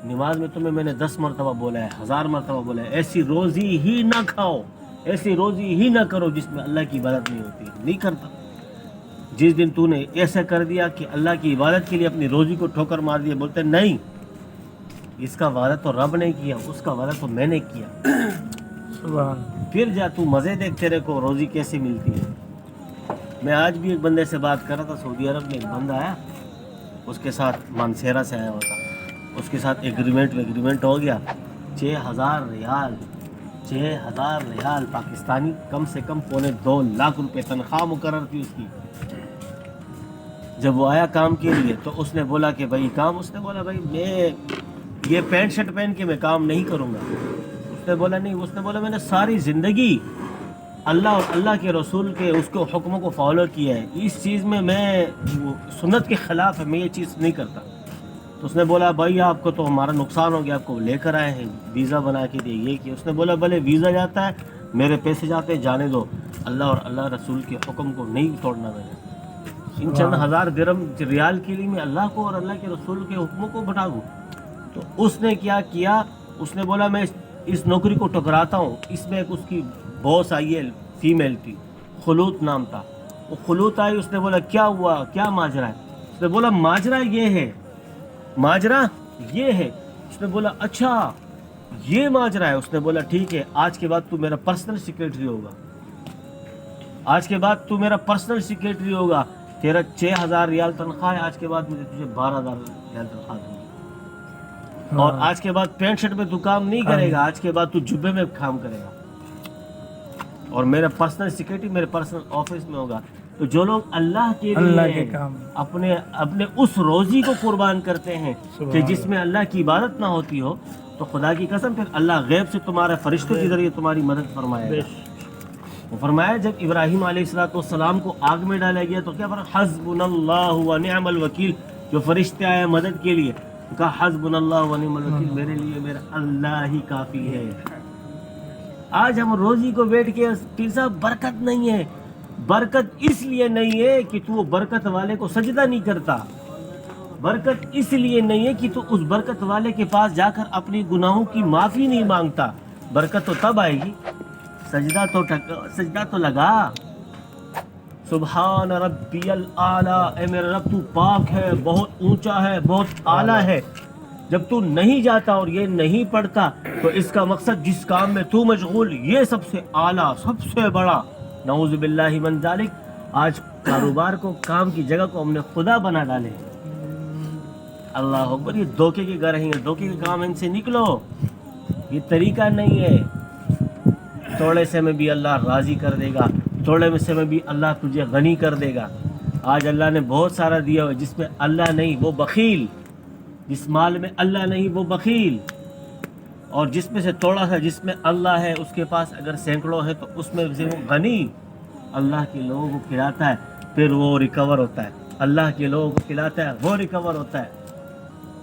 نماز میں تمہیں میں نے 10 مرتبہ بولا ہے، 1000 مرتبہ بولا ہے، ایسی روزی ہی نہ کھاؤ، ایسی روزی ہی نہ کرو جس میں اللہ کی عبادت نہیں ہوتی، نہیں کرتا۔ جس دن تو نے ایسا کر دیا کہ اللہ کی عبادت کے لیے اپنی روزی کو ٹھوکر مار دیا، بولتے نہیں، اس کا وعدہ تو رب نے کیا، اس کا وعدہ تو میں نے کیا۔ سبحان۔ پھر جا تو مزے دیکھ تیرے کو روزی کیسے ملتی ہے۔ میں آج بھی ایک بندے سے بات کر رہا تھا، سعودی عرب میں ایک بندہ آیا، اس کے ساتھ مانسیرا سے آیا ہوا تھا، اس کے ساتھ ایگریمنٹ ہو گیا، 6000 ریال، 6000 ریال پاکستانی، کم سے کم 2.25 لاکھ روپے تنخواہ مقرر تھی اس کی۔ جب وہ آیا کام کے لیے تو اس نے بولا کہ بھائی کام، اس نے بولا بھائی میں یہ پینٹ شرٹ پہن کے میں کام نہیں کروں گا۔ اس نے بولا نہیں، اس نے بولا میں نے ساری زندگی اللہ اور اللہ کے رسول کے اس کو حکموں کو فالو کیا ہے، اس چیز میں سنت کے خلاف ہے، میں یہ چیز نہیں کرتا۔ تو اس نے بولا بھائی آپ کو تو ہمارا نقصان ہو گیا، آپ کو لے کر آئے ہیں، ویزا بنا کے دے، یہ کیا۔ اس نے بولا بھلے ویزا جاتا ہے، میرے پیسے جاتے ہیں، جانے دو، اللہ اور اللہ رسول کے حکم کو نہیں توڑنا میں نے۔ ان چند 1000 درہم ریال کے لیے میں اللہ کو اور اللہ کے رسول کے حکموں کو بٹا دوں؟ تو اس نے کیا کیا، اس نے بولا میں اس نوکری کو ٹکراتا ہوں۔ اس میں ایک اس کی باس آئی ہے، فیمیل تھی، خلوط نام تھا۔ وہ خلوط آئی، اس نے بولا کیا ہوا، کیا ماجرا ہے؟ اس نے بولا ماجرا یہ ہے، ماجرا یہ ہے۔ اس نے بولا اچھا یہ ماجرا ہے۔ اس نے بولا ٹھیک ہے، آج کے بعد تو میرا پرسنل سیکریٹری ہوگا، آج کے بعد تو میرا پرسنل سیکریٹری ہوگا، تیرا 6000 ریال تنخواہ ہے، آج کے بعد مجھے تجھے 12000 ریال تنخواہ دوں گی، اور آج کے بعد پینٹ شرٹ میں تو کام نہیں کرے گا، آج کے بعد تو جبے میں کام کرے گا، اور میرا پرسنل سیکریٹری میرے پرسنل آفس میں ہوگا۔ تو جو لوگ اللہ کے لیے اپنے اس روزی کو قربان کرتے ہیں کہ جس میں اللہ کی عبادت نہ ہوتی ہو، تو خدا کی قسم پھر اللہ غیب سے تمہارے فرشتوں کے ذریعے تمہاری مدد فرمائے گا۔ وہ فرمایا جب ابراہیم علیہ السلام کو آگ میں ڈالا گیا تو کیا فرمایا، حسبنا اللہ و نعم الوکیل، جو فرشتے آئے مدد کے لیے، کہا حسبنا اللہ و نعم الوکیل، میرے لیے میرا اللہ ہی کافی ہے۔ آج ہم روزی کو بیٹھ کے پیر صاحب برکت نہیں ہے، برکت اس لیے نہیں ہے کہ تو برکت والے کو سجدہ نہیں کرتا، برکت اس لیے نہیں ہے کہ تو اس برکت والے کے پاس جا کر اپنی گناہوں کی معافی نہیں مانگتا۔ برکت تو تب آئے گی، سجدہ تو لگا، سبحان ربی الاعلیٰ، اے میرا رب تو پاک ہے، بہت اونچا ہے، بہت اعلیٰ ہے۔ جب تو نہیں جاتا اور یہ نہیں پڑھتا تو اس کا مقصد جس کام میں تو مشغول، یہ سب سے اعلیٰ، سب سے بڑا، نعوذ باللہ من ذالک۔ آج کاروبار کو، کام کی جگہ کو ہم نے خدا بنا ڈالے۔ اللہ اکبر، یہ دھوکے کے گھر ہیں، دھوکے کے کام، ان سے نکلو، یہ طریقہ نہیں ہے۔ تھوڑے سے میں بھی اللہ راضی کر دے گا، تھوڑے میں سے میں بھی اللہ تجھے غنی کر دے گا۔ آج اللہ نے بہت سارا دیا ہوا، جس میں اللہ نہیں وہ بخیل، جس مال میں اللہ نہیں وہ بخیل، اور جس میں سے تھوڑا سا جس میں اللہ ہے، اس کے پاس اگر سینکڑوں ہے تو اس میں سے وہ غنی، اللہ کے لوگوں کو کھلاتا ہے پھر وہ ریکور ہوتا ہے، اللہ کے لوگوں کو کھلاتا ہے وہ ریکور ہوتا ہے۔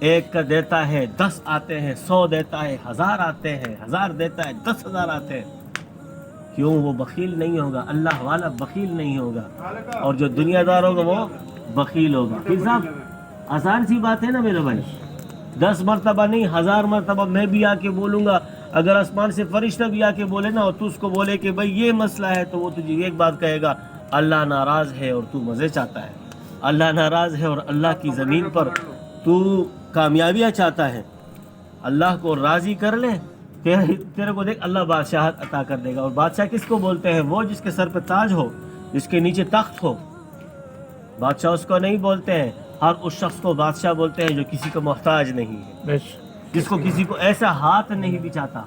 ایک کا دیتا ہے 10 آتے ہیں، 100 دیتا ہے 1000 آتے ہیں، 1000 دیتا ہے 10,000 آتے ہیں۔ کیوں؟ وہ بخیل نہیں ہوگا، اللہ والا بخیل نہیں ہوگا، اور جو دنیا دار ہوگا وہ بخیل ہوگا۔ پھر صاحب آسان سی بات ہے نا میرے بھائی، 10 مرتبہ نہیں 1000 مرتبہ میں بھی آ کے بولوں گا، اگر آسمان سے فرشتہ بھی آ کے بولے نا اور تو اس کو بولے کہ بھائی یہ مسئلہ ہے، تو وہ تجھے ایک بات کہے گا، اللہ ناراض ہے اور تو مزے چاہتا ہے، اللہ ناراض ہے اور اللہ کی زمین پر تو کامیابیاں چاہتا ہے۔ اللہ کو راضی کر لے، تیرے کو دیکھ اللہ بادشاہت عطا کر دے گا۔ اور بادشاہ کس کو بولتے ہیں؟ وہ جس کے سر پہ تاج ہو، جس کے نیچے تخت ہو، بادشاہ اس کو نہیں بولتے ہیں۔ ہر اس شخص کو بادشاہ بولتے ہیں جو کسی کو محتاج نہیں ہے، جس کو کسی کو ایسا ہاتھ نہیں بچھاتا،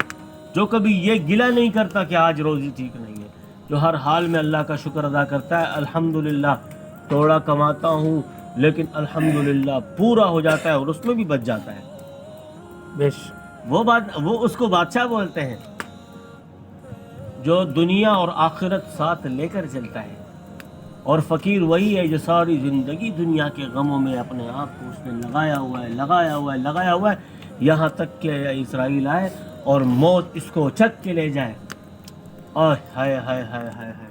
جو کبھی یہ گلہ نہیں کرتا کہ آج روزی ٹھیک نہیں ہے، جو ہر حال میں اللہ کا شکر ادا کرتا ہے، الحمدللہ تھوڑا کماتا ہوں لیکن الحمدللہ پورا ہو جاتا ہے اور اس میں بھی بچ جاتا ہے۔ وہ اس کو بادشاہ بولتے ہیں، جو دنیا اور آخرت ساتھ لے کر چلتا ہے۔ اور فقیر وہی ہے جو ساری زندگی دنیا کے غموں میں اپنے آپ کو اس نے لگایا ہوا ہے، یہاں تک کہ اسرائیل آئے اور موت اس کو چک کے لے جائے۔ اور ہائے ہائے ہائے ہائے ہائے،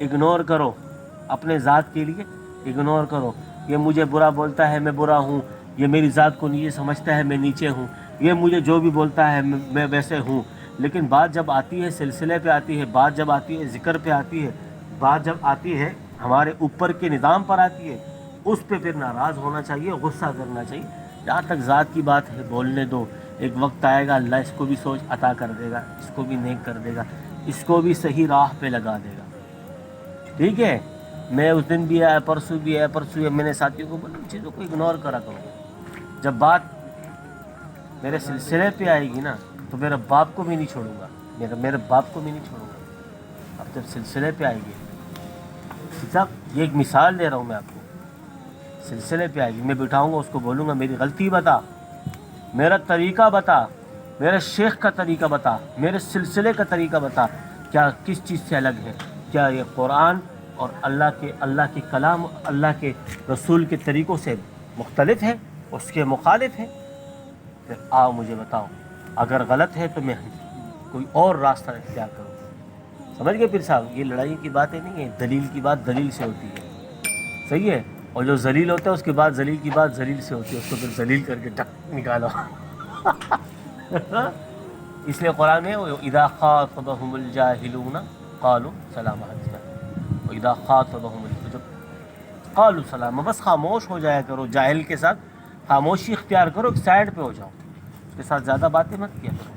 اگنور کرو اپنے ذات کے لیے، اگنور کرو. یہ مجھے برا بولتا ہے میں برا ہوں، یہ میری ذات کو نیچے سمجھتا ہے میں نیچے ہوں، یہ مجھے جو بھی بولتا ہے میں ویسے ہوں. لیکن بات جب آتی ہے سلسلے پہ آتی ہے، بات جب آتی ہے ذکر پہ آتی ہے، بات جب آتی ہے ہمارے اوپر کے نظام پر آتی ہے، اس پہ پھر ناراض ہونا چاہیے، غصہ کرنا چاہیے. جہاں تک ذات کی بات ہے بولنے دو. ایک وقت آئے گا اللہ اس کو بھی سوچ عطا کر دے گا، اس کو بھی نیک کر دے گا، اس کو بھی صحیح راہ پہ لگا دے گا. ٹھیک ہے. میں اس دن بھی آیا، پرسوں بھی آیا، پرسوں میں نے ساتھیوں کو بولا ان چیزوں کو اگنور کرا کرو. جب بات میرے سلسلے پہ آئے گی نا تو میرے باپ کو بھی نہیں چھوڑوں گا، میرے باپ کو بھی نہیں چھوڑوں گا. اب جب سلسلے پہ آئے گی صاحب، یہ ایک مثال دے رہا ہوں میں آپ کو. سلسلے پہ آئے گی، میں بٹھاؤں گا اس کو بولوں گا میری غلطی بتا، میرا طریقہ بتا، میرے شیخ کا طریقہ بتا، میرے سلسلے کا طریقہ بتا، کیا کس چیز سے الگ ہے، کیا یہ قرآن اور اللہ کے کلام، اللہ کے رسول کے طریقوں سے مختلف ہے، اس کے مخالف ہے؟ پھر آؤ مجھے بتاؤ. اگر غلط ہے تو میں کوئی اور راستہ اختیار کروں. سمجھ گئے پھر صاحب؟ یہ لڑائی کی باتیں نہیں ہیں، دلیل کی بات دلیل سے ہوتی ہے. صحیح ہے. اور جو ذلیل ہوتا ہے اس کے بعد ذلیل کی بات ذلیل سے ہوتی ہے، اس کو پھر ذلیل کر کے ڈک نکالو. اس لیے قرآن میں اذا خاطبهم الجاہلون قالوا سلاما، اذا خاطبهم جب قالوا سلاما، بس خاموش ہو جایا کرو. جاہل کے ساتھ خاموشی اختیار کرو، ایک سائڈ پہ ہو جاؤ، اس کے ساتھ زیادہ باتیں مت کیا کرو.